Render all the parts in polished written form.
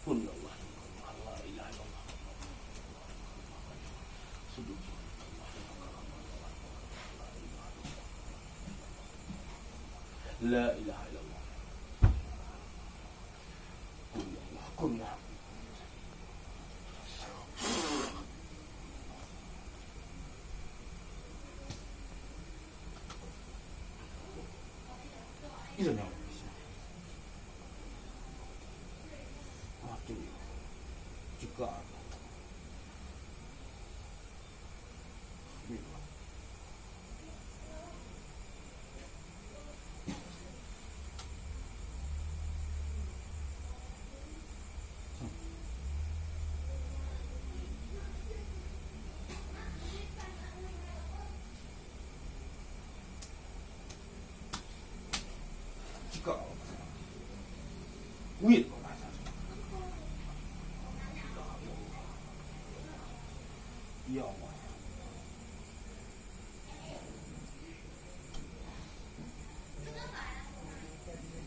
Kun ya Allah. La ilaha illallah. Sujud. La ilaha illallah. Kun ya Allah. Kun ya Allah. Izin ya Allah. Mati. Jika jika wait ya Allah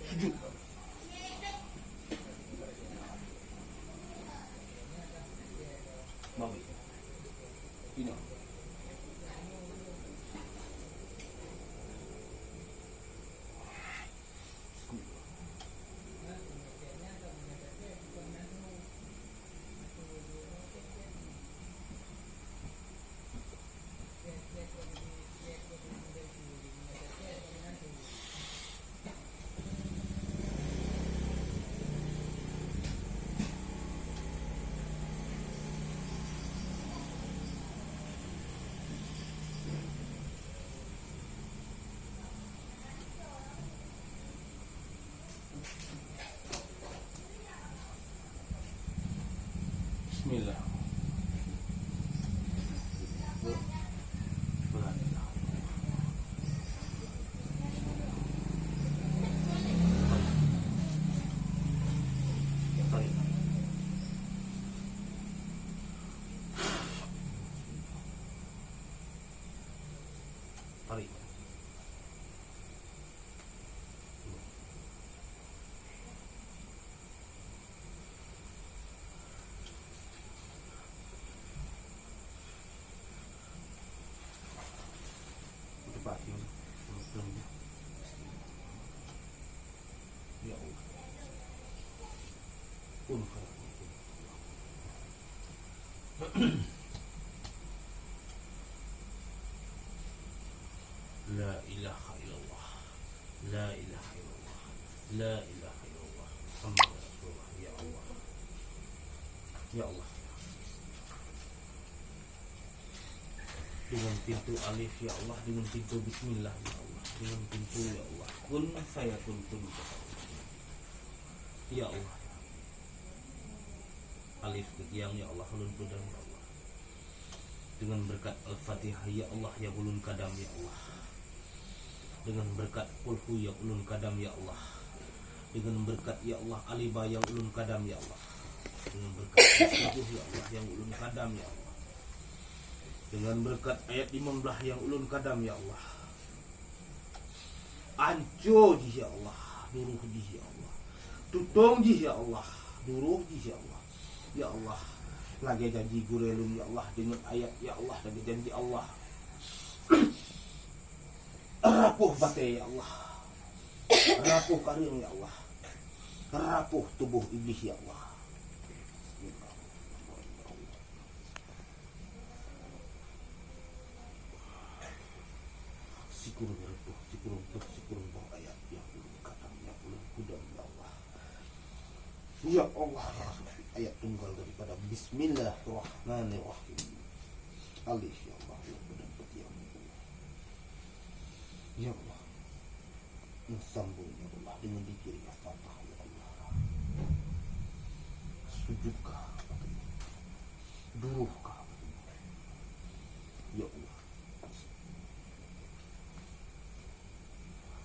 sujud mami ini Bismillah. Tarik. Ya Allah. La ilaha illallah. La ilaha illallah. La ilaha illallah. Muhammad Rasulullah. Ya Allah. Ya Allah. Dengan pintu alif ya Allah, dengan pintu bismillah ya Allah, dengan pintu ya Allah kun saya kun ya Allah. Alif ketiang ya Allah, ulun kudam ya Allah, dengan berkat al-fatihah ya Allah ya ulun kadam ya Allah, dengan berkat kulhu ya ulun kadam ya Allah, dengan berkat ya Allah alibah yang ulun kadam ya Allah, dengan berkat ya Allah yang ulun kadam ya Allah, dengan berkat ayat 15 yang ulun kadam ya Allah, anco ji ya Allah, duruh ji ya Allah, tutong ji ya Allah, duruh ji ya Allah, ya Allah, lagi janji gurelun ya Allah, dengan ayat ya Allah, lagi janji Allah, rapuh batai ya Allah, rapuh karir ya Allah, rapuh tubuh iblis ya Allah. Sikurun repuh, sikurun ayat yang belum kadang, yang belum kudam ya Allah. Ya Allah, ya Rabbi, ayat tunggal daripada Bismillahirrahmanirrahim. Alif ya Allah, yang kudam petiang ya Allah. Yang sambung ya Allah dengan dikir ya Fatah ya Allah. Sujudkah, duruhkah ya Allah.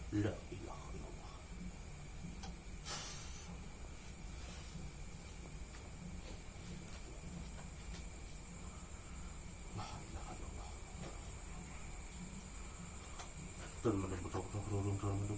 La ilaha illallah. La ilaha illallah. Turun betul-betul turun